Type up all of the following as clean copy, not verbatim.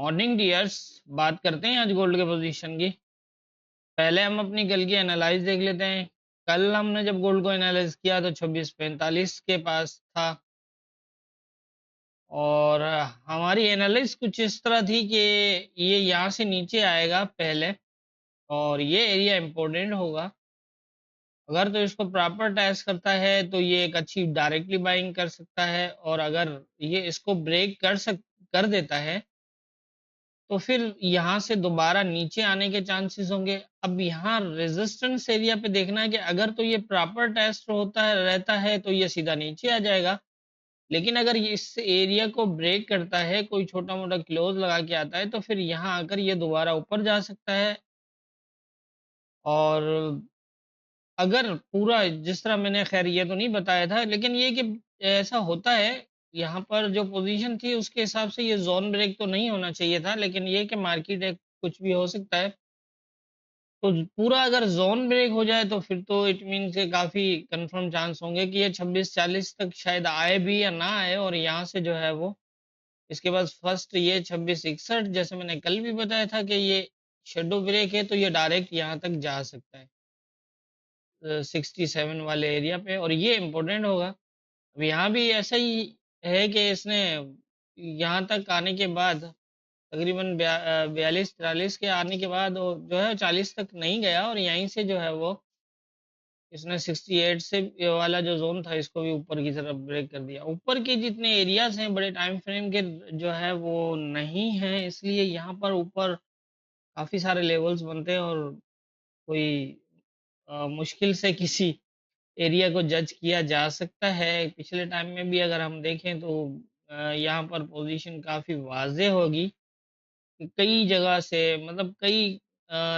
Morning dears. बात करते हैं आज गोल्ड के पोजीशन की। पहले हम अपनी कल की एनालाइज देख लेते हैं। कल हमने जब गोल्ड को एनालाइज किया तो 2645 के पास था और हमारी एनालिस कुछ इस तरह थी कि ये यहाँ से नीचे आएगा पहले और ये एरिया इम्पोर्टेंट होगा। अगर तो इसको प्रॉपर टेस्ट करता है तो ये एक अच्छी डायरेक्टली बाइंग कर सकता है, और अगर ये इसको ब्रेक कर देता है तो फिर यहाँ से दोबारा नीचे आने के चांसेस होंगे। अब यहाँ रेजिस्टेंस एरिया पे देखना है कि अगर तो ये प्रॉपर टेस्ट होता है रहता है तो ये सीधा नीचे आ जाएगा, लेकिन अगर ये इस एरिया को ब्रेक करता है, कोई छोटा मोटा क्लोज लगा के आता है, तो फिर यहाँ आकर ये दोबारा ऊपर जा सकता है। और अगर पूरा जिस तरह मैंने, खैर ये तो नहीं बताया था, लेकिन ये कि ऐसा होता है, यहाँ पर जो पोजीशन थी उसके हिसाब से ये जोन ब्रेक तो नहीं होना चाहिए था, लेकिन ये कि मार्केट है, कुछ भी हो सकता है। तो पूरा अगर जोन ब्रेक हो जाए तो फिर तो इट मीन के काफी कंफर्म चांस होंगे कि ये 2640 तक शायद आए भी या ना आए, और यहाँ से जो है वो इसके बाद फर्स्ट ये 2661, जैसे मैंने कल भी बताया था कि ये शेडो ब्रेक है तो ये डायरेक्ट यहाँ तक जा सकता है 67 वाले एरिया पे, और ये इम्पोर्टेंट होगा। अब यहाँ भी ऐसा ही है कि इसने यहाँ तक आने के बाद तकरीबन 42-43 के आने के बाद वो जो है 40 तक नहीं गया, और यहीं से जो है वो इसने 68 से वाला जो जोन था इसको भी ऊपर की तरफ ब्रेक कर दिया। ऊपर के जितने एरियाज हैं बड़े टाइम फ्रेम के जो है वो नहीं हैं, इसलिए यहाँ पर ऊपर काफी सारे लेवल्स बनते हैं, और कोई मुश्किल से किसी एरिया को जज किया जा सकता है। पिछले टाइम में भी अगर हम देखें तो यहाँ पर पोजीशन काफी वाज़ेह होगी कि कई जगह से, मतलब कई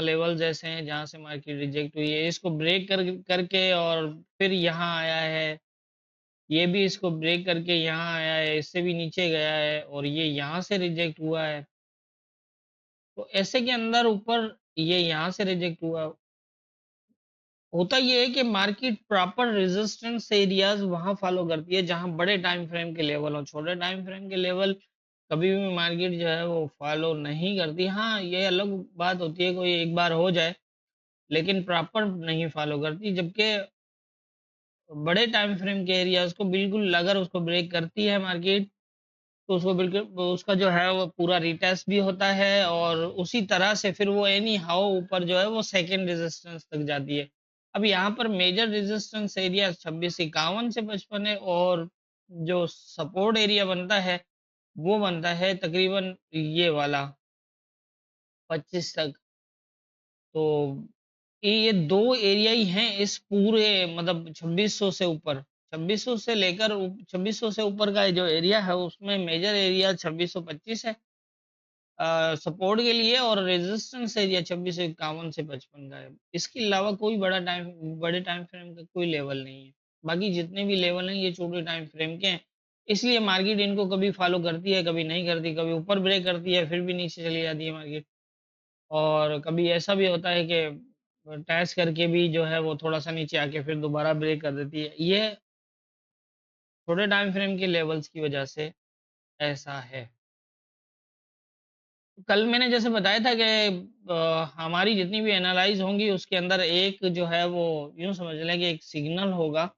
लेवल्स ऐसे हैं जहाँ से मार्केट रिजेक्ट हुई है, इसको ब्रेक करके और फिर यहाँ आया है। ये भी इसको ब्रेक करके यहाँ आया है, इससे भी नीचे गया है, और ये यहाँ से रिजेक्ट हुआ है। तो ऐसे के अंदर ऊपर ये यहाँ से रिजेक्ट हुआ। होता ये है कि मार्केट प्रॉपर रेजिस्टेंस एरियाज वहां फॉलो करती है जहां बड़े टाइम फ्रेम के लेवल हो, छोटे टाइम फ्रेम के लेवल कभी भी मार्केट जो है वो फॉलो नहीं करती। हाँ, ये अलग बात होती है कोई एक बार हो जाए, लेकिन प्रॉपर नहीं फॉलो करती, जबकि बड़े टाइम फ्रेम के एरियाज को बिल्कुल अगर उसको ब्रेक करती है मार्केट तो उसको बिल्कुल उसका जो है वो पूरा रिटेस्ट भी होता है, और उसी तरह से फिर वो एनी हाउ ऊपर जो है वो सेकंड रेजिस्टेंस तक जाती है। अब यहाँ पर मेजर रेजिस्टेंस एरिया 2651 से 55 है, और जो सपोर्ट एरिया बनता है वो बनता है तकरीबन ये वाला 25 तक। तो ये दो एरिया ही हैं इस पूरे, मतलब 2600 से ऊपर, 2600 से लेकर 2600 से ऊपर का जो एरिया है उसमें मेजर एरिया 2625 है सपोर्ट के लिए, और रेजिस्टेंस एरिया 2651 से 55 का है। इसके अलावा कोई बड़े टाइम फ्रेम का कोई लेवल नहीं है। बाकी जितने भी लेवल हैं ये छोटे टाइम फ्रेम के हैं, इसलिए मार्केट इनको कभी फॉलो करती है कभी नहीं करती, कभी ऊपर ब्रेक करती है फिर भी नीचे चली जाती है मार्केट, और कभी ऐसा भी होता है कि टेस्ट करके भी जो है वो थोड़ा सा नीचे आके फिर दोबारा ब्रेक कर देती है। ये छोटे टाइम फ्रेम के लेवल्स की वजह से ऐसा है। कल मैंने जैसे बताया था कि हमारी जितनी भी एनालाइज होंगी उसके अंदर एक जो है वो यूं समझ लें कि एक सिग्नल होगा,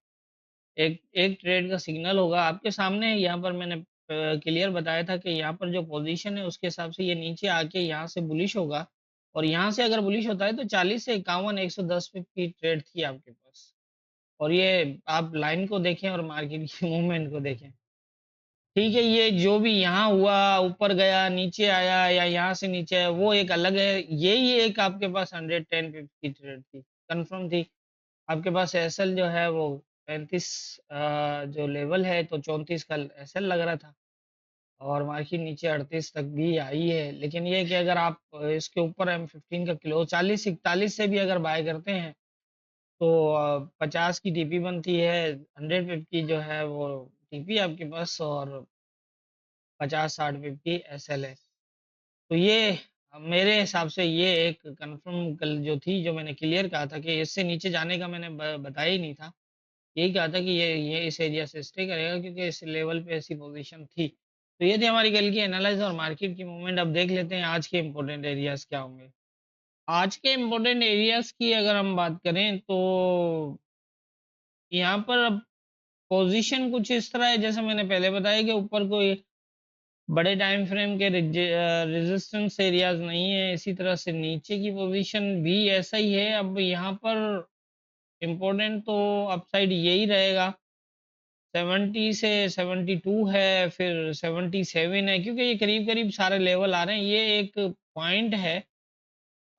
एक एक ट्रेड का सिग्नल होगा आपके सामने। यहाँ पर मैंने क्लियर बताया था कि यहाँ पर जो पोजीशन है उसके हिसाब से ये नीचे आके यहाँ से बुलिश होगा, और यहाँ से अगर बुलिश होता है तो 40 से 51 110 पिप की ट्रेड थी आपके पास। और ये आप लाइन को देखें और मार्केट की मूवमेंट को देखें। ठीक है, ये जो भी यहाँ हुआ, ऊपर गया नीचे आया या यहाँ से नीचे आया वो एक अलग है। यही एक आपके पास 110 पिप की ट्रेड थी, कंफर्म थी। आपके पास एसएल जो है वो 35 जो लेवल है तो 34 का एसएल लग रहा था, और मार्केट नीचे 38 तक भी आई है। लेकिन ये कि अगर आप इसके ऊपर M15 का क्लोज 40-41 से भी अगर बाय करते हैं तो 50 की टीपी बनती है, 100 पिप की जो है वो टीपी आपके पास, और 50-60 पिप की एसएल है। तो ये मेरे हिसाब से ये एक कंफर्म कल जो थी, जो मैंने क्लियर कहा था कि इससे नीचे जाने का मैंने बताया ही नहीं था। यही कहा था कि ये इस एरिया से स्टे करेगा क्योंकि इस लेवल पे ऐसी पोजीशन थी। तो ये थी हमारी कल की एनालिसिस और मार्केट की मूवमेंट। अब देख लेते हैं आज के इम्पोर्टेंट एरियाज क्या होंगे। आज के इम्पोर्टेंट एरियाज की अगर हम बात करें तो यहाँ पर अब पोजीशन कुछ इस तरह है, जैसे मैंने पहले बताया कि ऊपर कोई बड़े टाइम फ्रेम के रेजिस्टेंस एरियाज नहीं है, इसी तरह से नीचे की पोजीशन भी ऐसा ही है। अब यहाँ पर इम्पोर्टेंट तो अपसाइड यही रहेगा, 70 से 72 है, फिर 77 है, क्योंकि ये करीब करीब सारे लेवल आ रहे हैं। ये एक पॉइंट है।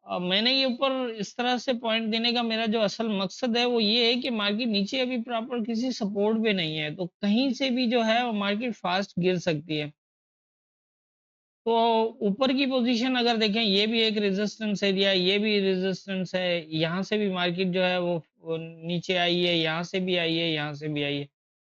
मैंने ये ऊपर इस तरह से पॉइंट देने का मेरा जो असल मकसद है वो ये है कि मार्केट नीचे अभी प्रॉपर किसी सपोर्ट पे नहीं है, तो कहीं से भी जो है वो मार्केट फास्ट गिर सकती है। तो ऊपर की पोजीशन अगर देखें, ये भी एक रेजिस्टेंस एरिया, ये भी रेजिस्टेंस है, यहाँ से भी मार्केट जो है वो नीचे आई है, यहाँ से भी आई है, यहाँ से भी आई है।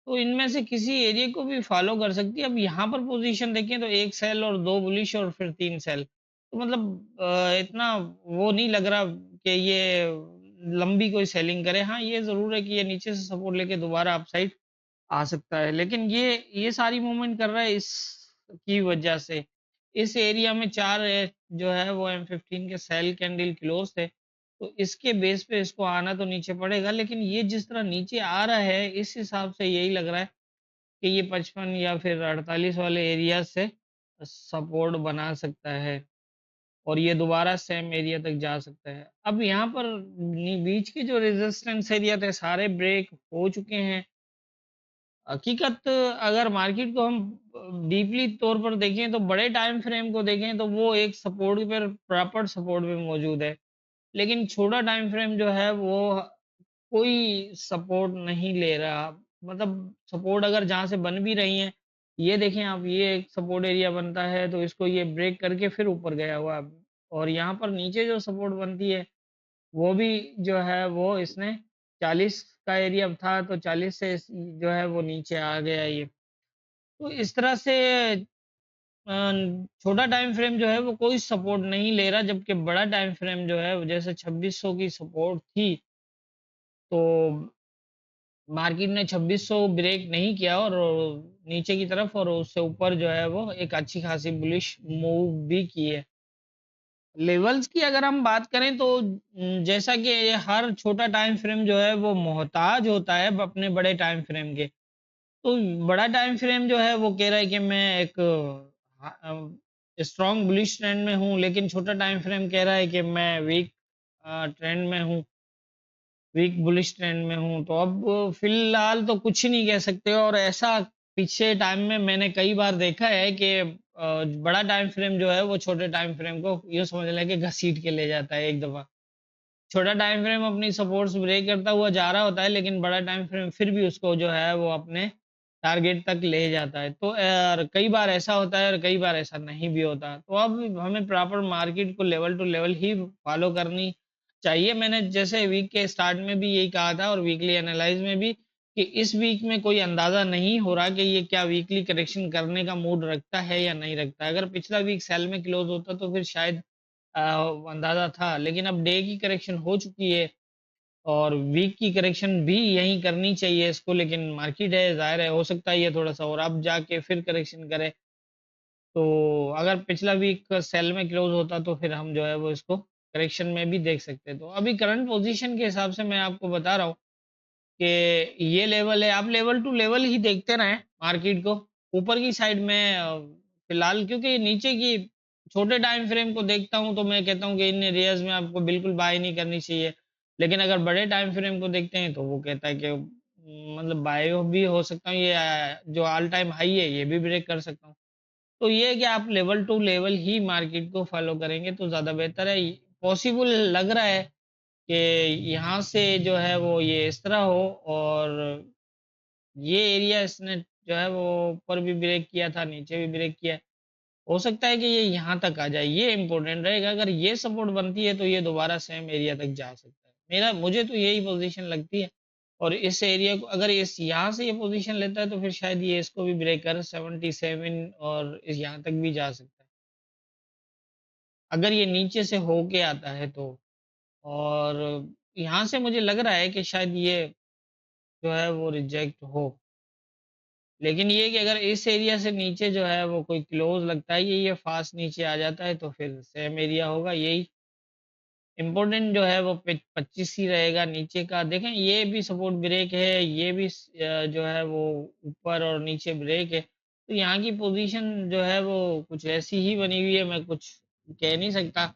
तो इनमें से किसी एरिया को भी फॉलो कर सकती है। अब यहाँ पर पोजीशन देखें तो एक सेल और दो बुलिश और फिर तीन सेल, तो मतलब इतना वो नहीं लग रहा कि ये लंबी कोई सेलिंग करे। हाँ, ये जरूर है कि ये नीचे से सपोर्ट लेके दोबारा अपसाइड आ सकता है, लेकिन ये सारी मूवमेंट कर रहा है इस की वजह से। इस एरिया में चार जो है वो M15 के सेल कैंडल क्लोज थे, तो इसके बेस पे इसको आना तो नीचे पड़ेगा, लेकिन ये जिस तरह नीचे आ रहा है इस हिसाब से यही लग रहा है कि ये 55 या फिर 48 वाले एरिया से सपोर्ट बना सकता है और ये दोबारा सेम एरिया तक जा सकता है। अब यहाँ पर बीच के जो रेजिस्टेंस एरिया थे सारे ब्रेक हो चुके हैं। हकीकत अगर मार्केट को हम डीपली तौर पर देखें तो बड़े टाइम फ्रेम को देखें तो वो एक सपोर्ट पर प्रॉपर सपोर्ट पे मौजूद है, लेकिन छोटा टाइम फ्रेम जो है वो कोई सपोर्ट नहीं ले रहा। मतलब सपोर्ट अगर जहाँ से बन भी रही हैं, ये देखें आप, ये एक सपोर्ट एरिया बनता है तो इसको ये ब्रेक करके फिर ऊपर गया हुआ है। और यहाँ पर नीचे जो सपोर्ट बनती है वो भी जो है वो इसने 40 का एरिया था, तो 40 से जो है वो नीचे आ गया ये। तो इस तरह से छोटा टाइम फ्रेम जो है वो कोई सपोर्ट नहीं ले रहा, जबकि बड़ा टाइम फ्रेम जो है जैसे 2600 की सपोर्ट थी, तो मार्केट ने 2600 ब्रेक नहीं किया और नीचे की तरफ और उससे ऊपर जो है वो एक अच्छी खासी बुलिश मूव भी की है। लेवल्स की अगर हम बात करें तो जैसा कि ये हर छोटा टाइम फ्रेम जो है वो मोहताज होता है अपने बड़े टाइम फ्रेम के, तो बड़ा टाइम फ्रेम जो है वो कह रहा है कि मैं एक स्ट्रॉन्ग बुलिश ट्रेंड में हूँ, लेकिन छोटा टाइम फ्रेम कह रहा है कि मैं वीक ट्रेंड में हूँ, वीक बुलिश ट्रेंड में हूँ। तो अब फिलहाल तो कुछ नहीं कह सकते, और ऐसा पीछे टाइम में मैंने कई बार देखा है कि बड़ा टाइम फ्रेम जो है वो छोटे टाइम फ्रेम को यूँ समझ लें कि घसीट के ले जाता है एक दफा। छोटा टाइम फ्रेम अपनी सपोर्ट्स ब्रेक करता हुआ जा रहा होता है, लेकिन बड़ा टाइम फ्रेम फिर भी उसको जो है वो अपने टारगेट तक ले जाता है। तो कई बार ऐसा होता है और कई बार ऐसा नहीं भी होता। तो अब हमें प्रॉपर मार्केट को लेवल टू लेवल ही फॉलो करनी चाहिए। मैंने जैसे वीक के स्टार्ट में भी यही कहा था और वीकली एनालाइज में भी, कि इस वीक में कोई अंदाजा नहीं हो रहा कि ये क्या वीकली करेक्शन करने का मूड रखता है या नहीं रखता है। अगर पिछला वीक सेल में क्लोज होता तो फिर शायद अ, अंदाजा था, लेकिन अब डे की करेक्शन हो चुकी है और वीक की करेक्शन भी यहीं करनी चाहिए इसको, लेकिन मार्केट है, ज़ाहिर है हो सकता है ये थोड़ा-सा और अब जाके फिर करेक्शन करे। तो अगर पिछला वीक सेल में क्लोज़ होता तो फिर हम जो है वो इसको करेक्शन में भी देख सकते। तो अभी करंट पोज़ीशन के हिसाब से मैं आपको बता रहा हूँ कि ये लेवल है, आप लेवल टू लेवल ही देखते रहें मार्केट को। ऊपर की साइड में फिलहाल क्योंकि नीचे की छोटे टाइम फ्रेम को देखता हूँ तो मैं कहता हूँ कि इन एरियाज़ में आपको बिल्कुल बाय नहीं करनी चाहिए। लेकिन अगर बड़े टाइम फ्रेम को देखते हैं तो वो कहता है कि मतलब बाय भी हो सकता हूँ, ये जो ऑल टाइम हाई है ये भी ब्रेक कर सकता हूँ। तो ये है कि आप लेवल टू लेवल ही मार्केट को फॉलो करेंगे तो ज़्यादा बेहतर है। पॉसिबल लग रहा है कि यहाँ से जो है वो ये इस तरह हो और ये एरिया इसने जो है वो ऊपर भी ब्रेक किया था, नीचे भी ब्रेक किया है। हो सकता है कि ये यहाँ तक आ जाए, ये इम्पोर्टेंट रहेगा। अगर ये सपोर्ट बनती है तो ये दोबारा सेम एरिया तक जा सकता है। मुझे तो यही पोजीशन लगती है। और इस एरिया को अगर इस यहाँ से ये पोजीशन लेता है तो फिर शायद ये इसको भी ब्रेक कर 77 और इस यहाँ तक भी जा सकता है। अगर ये नीचे से होके आता है तो। और यहाँ से मुझे लग रहा है कि शायद ये जो है वो रिजेक्ट हो। लेकिन ये कि अगर इस एरिया से नीचे जो है वो कोई क्लोज लगता है, ये फास्ट नीचे आ जाता है, तो फिर सेम एरिया होगा। यही इम्पोर्टेंट जो है वो 25 ही रहेगा नीचे का। देखें ये भी सपोर्ट ब्रेक है, ये भी जो है वो ऊपर और नीचे ब्रेक है। तो यहाँ की पोजीशन जो है वो कुछ ऐसी ही बनी हुई है। मैं कुछ कह नहीं सकता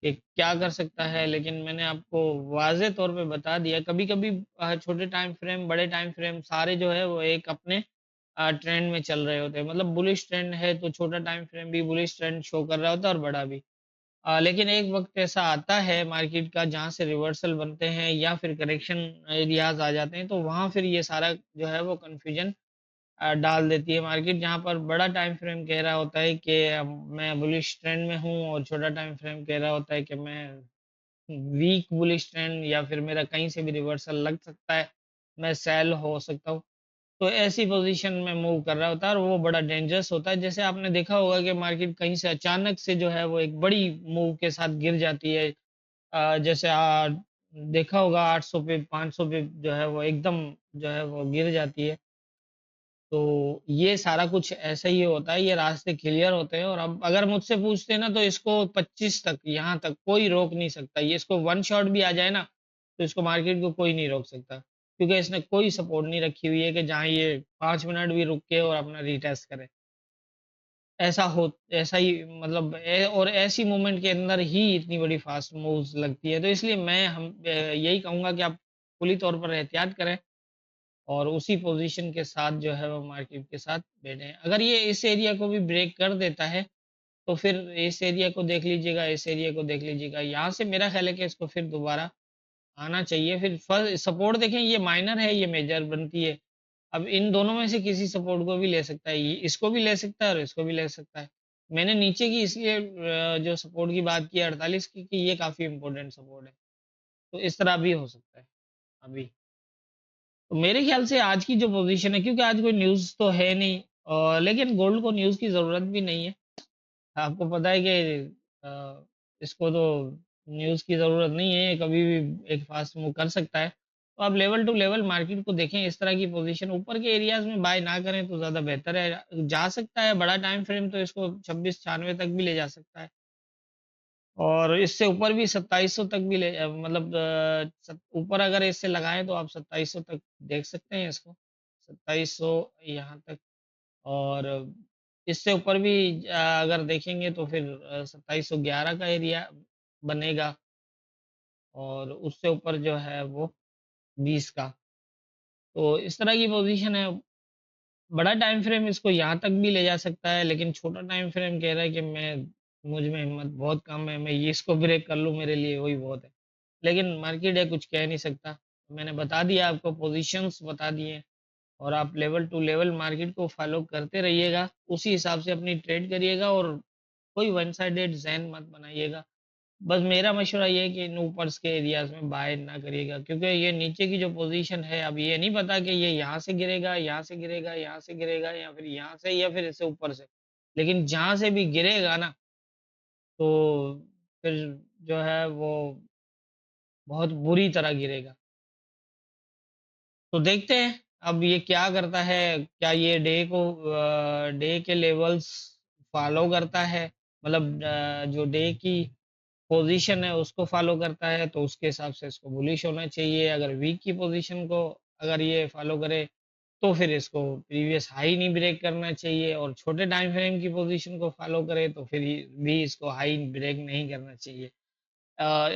कि क्या कर सकता है, लेकिन मैंने आपको वाज़े तौर पे बता दिया। कभी-कभी छोटे टाइम फ्रेम, बड़े टाइम फ्रेम सारे जो है वो एक अपने ट्रेंड में चल रहे होते हैं। मतलब बुलिश ट्रेंड है तो छोटा टाइम फ्रेम भी बुलिश ट्रेंड शो कर रहा होता है और बड़ा भी। लेकिन एक वक़्त ऐसा आता है मार्केट का जहाँ से रिवर्सल बनते हैं या फिर करेक्शन एरियाज़ आ जाते हैं, तो वहाँ फिर ये सारा जो है वो कन्फ्यूजन डाल देती है मार्केट, जहाँ पर बड़ा टाइम फ्रेम कह रहा होता है कि मैं बुलिश ट्रेंड में हूँ, और छोटा टाइम फ्रेम कह रहा होता है कि मैं वीक बुलिश ट्रेंड, या फिर मेरा कहीं से भी रिवर्सल लग सकता है, मैं सेल हो सकता हूँ। तो ऐसी पोज़ीशन में मूव कर रहा होता है और वो बड़ा डेंजरस होता है। जैसे आपने देखा होगा कि मार्केट कहीं से अचानक से जो है वो एक बड़ी मूव के साथ गिर जाती है। जैसे देखा होगा 800 पे 500 पे जो है वो एकदम जो है वो गिर जाती है। तो ये सारा कुछ ऐसा ही होता है, ये रास्ते क्लियर होते हैं। और अब अगर मुझसे पूछते हैं ना, तो इसको 25 तक, यहाँ तक कोई रोक नहीं सकता। ये इसको वन शॉट भी आ जाए ना, तो इसको मार्केट को कोई नहीं रोक सकता। क्योंकि इसने कोई सपोर्ट नहीं रखी हुई है कि जहाँ ये 5 मिनट भी रुक के और अपना रीटेस्ट करे। ऐसा ही मतलब और ऐसी मूवमेंट के अंदर ही इतनी बड़ी फास्ट मूव्स लगती है। तो इसलिए मैं यही कहूँगा कि आप पूरी तौर पर एहतियात करें और उसी पोजीशन के साथ जो है वो मार्केट के साथ बैठे हैं। अगर ये इस एरिया को भी ब्रेक कर देता है, तो फिर इस एरिया को देख लीजिएगा, इस एरिया को देख लीजिएगा। यहाँ से मेरा ख़्याल है कि इसको फिर दोबारा आना चाहिए। फिर सपोर्ट देखें, ये माइनर है, ये मेजर बनती है। अब इन दोनों में से किसी सपोर्ट को भी ले सकता है। ये इसको भी ले सकता है और इसको भी ले सकता है। मैंने नीचे की इसलिए जो सपोर्ट की बात की 48 की, कि ये काफ़ी इम्पोर्टेंट सपोर्ट है। तो इस तरह भी हो सकता है अभी। तो मेरे ख्याल से आज की जो पोज़ीशन है, क्योंकि आज कोई न्यूज़ तो है नहीं, लेकिन गोल्ड को न्यूज़ की ज़रूरत भी नहीं है। आपको पता है कि इसको तो न्यूज़ की ज़रूरत नहीं है, ये कभी भी एक फ़ास्ट मूव कर सकता है। तो आप लेवल टू लेवल मार्केट को देखें, इस तरह की पोज़ीशन ऊपर के एरियाज़ में बाय ना करें तो ज़्यादा बेहतर है। जा सकता है बड़ा टाइम फ्रेम तो इसको 26-96 तक भी ले जा सकता है। और इससे ऊपर भी 2700 तक भी मतलब ऊपर अगर इससे लगाएँ तो आप 2700 तक देख सकते हैं इसको। 2700 यहाँ तक। और इससे ऊपर भी अगर देखेंगे तो फिर 2711 का एरिया बनेगा, और उससे ऊपर जो है वो 20 का। तो इस तरह की पोज़ीशन है। बड़ा टाइम फ्रेम इसको यहाँ तक भी ले जा सकता है, लेकिन छोटा टाइम फ्रेम कह रहा है कि मुझ में हिम्मत बहुत कम है, मैं ये इसको ब्रेक कर लूँ, मेरे लिए वही बहुत है। लेकिन मार्केट है, कुछ कह नहीं सकता। मैंने बता दिया आपको, पोज़ीशंस बता दिए, और आप लेवल टू लेवल मार्केट को फ़ॉलो करते रहिएगा। उसी हिसाब से अपनी ट्रेड करिएगा और कोई वन साइडेड ज़हन मत बनाइएगा। बस मेरा मशवरा ये है कि इन ऊपर्स के एरियाज़ में बाय ना करिएगा, क्योंकि ये नीचे की जो पोज़ीशन है, अब ये नहीं पता कि ये यहाँ से गिरेगा, यहाँ से गिरेगा, यहाँ से गिरेगा, या फिर यहाँ से, या फिर इससे ऊपर से। लेकिन जहाँ से भी गिरेगा ना, तो फिर जो है वो बहुत बुरी तरह गिरेगा। तो देखते हैं अब ये क्या करता है। क्या ये डे के लेवल्स फॉलो करता है, मतलब जो डे की पोजीशन है उसको फॉलो करता है, तो उसके हिसाब से इसको बुलिश होना चाहिए। अगर वीक की पोजीशन को अगर ये फॉलो करे, तो फिर इसको प्रीवियस हाई नहीं ब्रेक करना चाहिए, और छोटे टाइम फ्रेम की पोजीशन को फॉलो करे तो फिर भी इसको हाई ब्रेक नहीं करना चाहिए।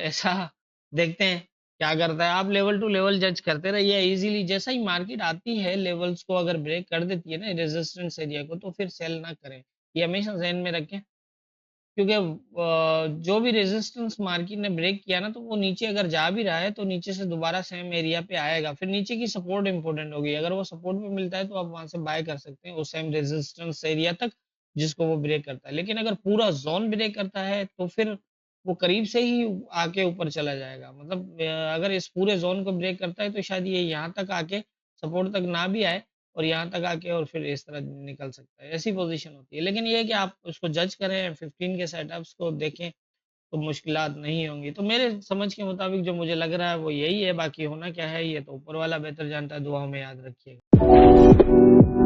ऐसा देखते हैं क्या करता है। आप लेवल टू लेवल जज करते रहिए इजीली। जैसा ही मार्केट आती है लेवल्स को अगर ब्रेक कर देती है ना, रेजिस्टेंस एरिया को, तो फिर सेल ना करें। ये हमेशा ज़हन में रखें, क्योंकि जो भी रेजिस्टेंस मार्केट ने ब्रेक किया ना, तो वो नीचे अगर जा भी रहा है तो नीचे से दोबारा सेम एरिया पे आएगा। फिर नीचे की सपोर्ट इंपॉर्टेंट होगी। अगर वो सपोर्ट पे मिलता है तो आप वहां से बाय कर सकते हैं उस सेम रेजिस्टेंस एरिया तक जिसको वो ब्रेक करता है। लेकिन अगर पूरा जोन ब्रेक करता है तो फिर वो करीब से ही आके ऊपर चला जाएगा। मतलब अगर इस पूरे जोन को ब्रेक करता है तो शायद ये यहाँ तक आके सपोर्ट तक ना भी आए, और यहाँ तक आके और फिर इस तरह निकल सकता है। ऐसी पोज़ीशन होती है। लेकिन ये है कि आप उसको जज करें, 15 के सेटअप्स को देखें, तो मुश्किलात नहीं होंगी। तो मेरे समझ के मुताबिक जो मुझे लग रहा है वो यही है, बाकी होना क्या है ये तो ऊपर वाला बेहतर जानता है। दुआओं में याद रखिएगा।